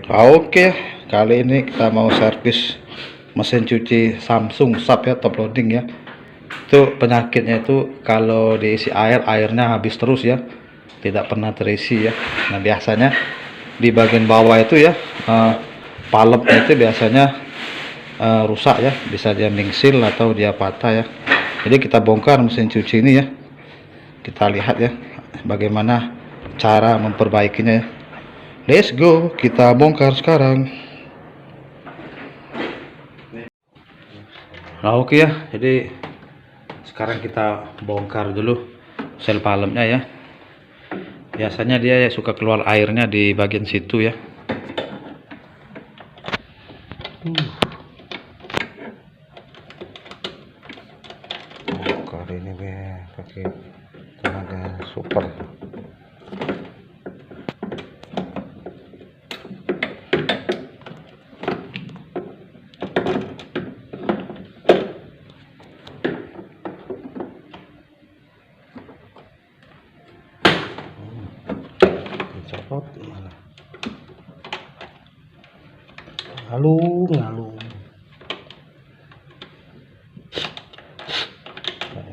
Oke, kali ini kita mau servis mesin cuci Samsung SAP ya, top loading ya. Itu penyakitnya itu kalau diisi air, airnya habis terus ya, tidak pernah terisi ya. Nah biasanya di bagian bawah itu ya, palepnya itu biasanya rusak ya, bisa dia mingsil atau dia patah ya. Jadi kita bongkar mesin cuci ini ya, kita lihat ya bagaimana cara memperbaikinya ya. Let's go, kita bongkar sekarang. Nah oke ya, jadi sekarang kita bongkar dulu sel palemnya ya. Biasanya dia suka keluar airnya di bagian situ ya. Bongkar ini pakai tenaga super. Copot malah ngalung nah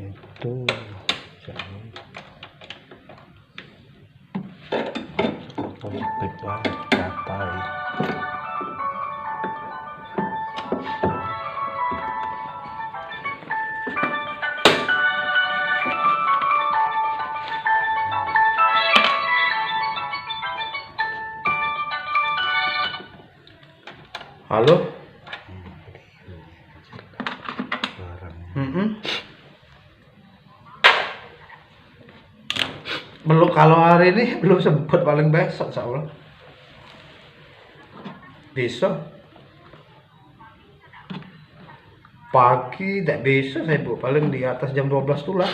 itu komplit banget capai. Halo. Belum, kalau hari ini belum sempat, paling besok insyaallah. Besok pagi tidak bisa saya bu, paling di atas jam 12 tuh lah.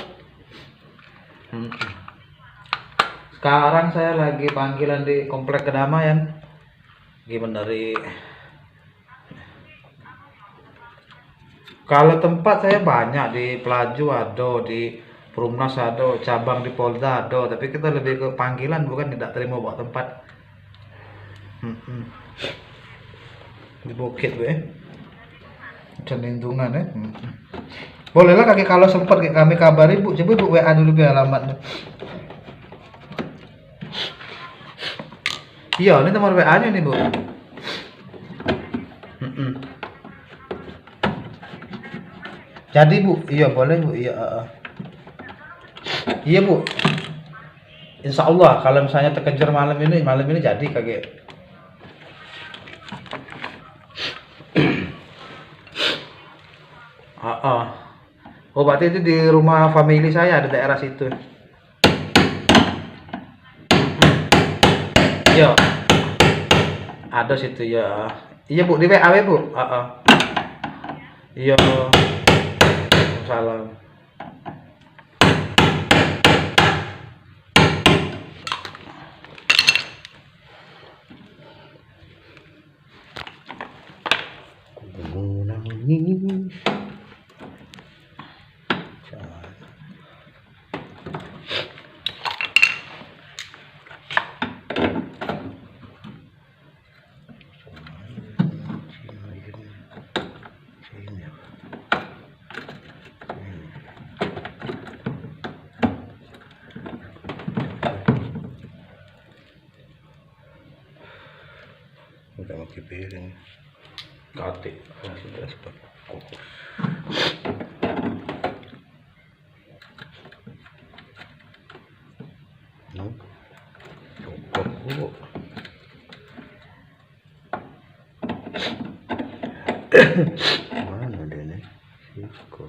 Sekarang saya lagi panggilan di Komplek Kedamaian. Gimana dari kalau tempat saya banyak, di Pelaju ada, di Perumnas ada, cabang di Polda ada, tapi kita lebih ke panggilan, bukan tidak terima bawa tempat. Di Bukit Cenindungan ya. Bolehlah kaki kalau sempat kami kabari bu, coba bu WA dulu biar alamatnya. Iya, ini nomor WA nya nih bu. Jadi bu, iya boleh bu, iya. Iya bu. Insya Allah kalau misalnya terkejar malam ini jadi kaget. Oh berarti itu di rumah family saya, di daerah situ. Iya. Ada situ ya. Iya bu, di WA bu. Iya. Salam. Udah pakai piring katik sudah seperti kukus. Cukup bu. Mana dia nih siko.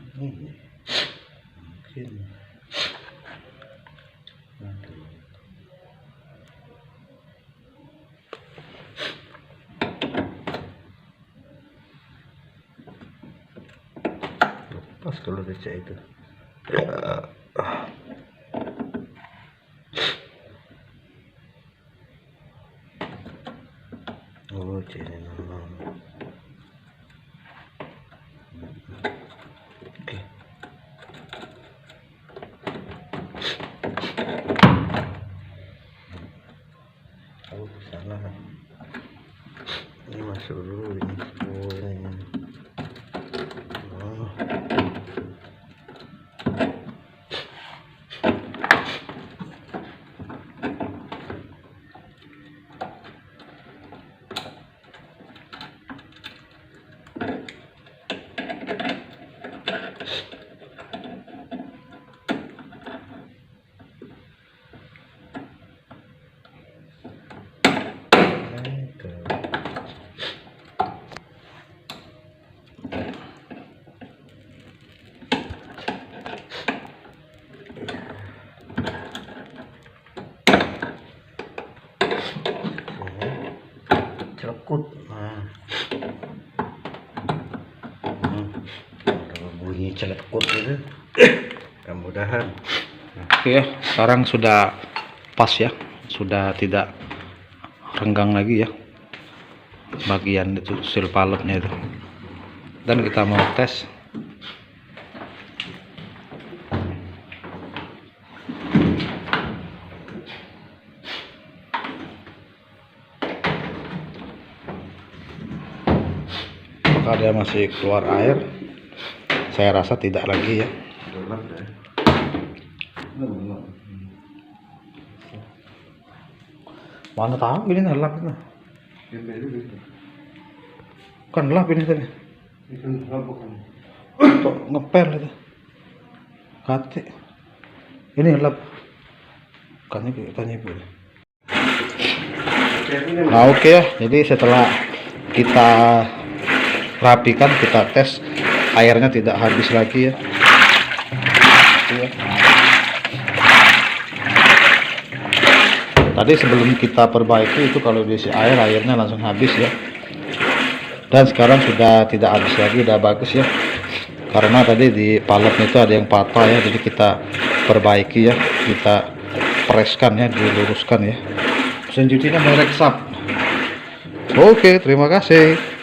Mungkin lepas kalau receh itu. dulu ini. Oh, ini. Oh. Celekut. Nah. Kalau bunyi celekut itu mudah-mudahan. Oke ya, sekarang sudah pas ya, sudah tidak renggang lagi ya bagian itu seal palletnya itu. Dan kita mau tes. Apakah dia masih keluar air? Saya rasa tidak lagi ya. Mana tahu ini ngelap itu. Kan lap ini tadi. Untuk ngepel itu. Kate. Ini lap. Kan ibu. Nah oke ya. Jadi setelah kita rapikan, kita tes, airnya tidak habis lagi ya. Tadi sebelum kita perbaiki itu kalau diisi air, airnya langsung habis ya. Dan sekarang sudah tidak habis lagi, udah bagus ya. Karena tadi di paletnya itu ada yang patah ya, jadi kita perbaiki ya, kita preskan ya, diluruskan ya. Mesin cucinya merek SAP. Oke, terima kasih.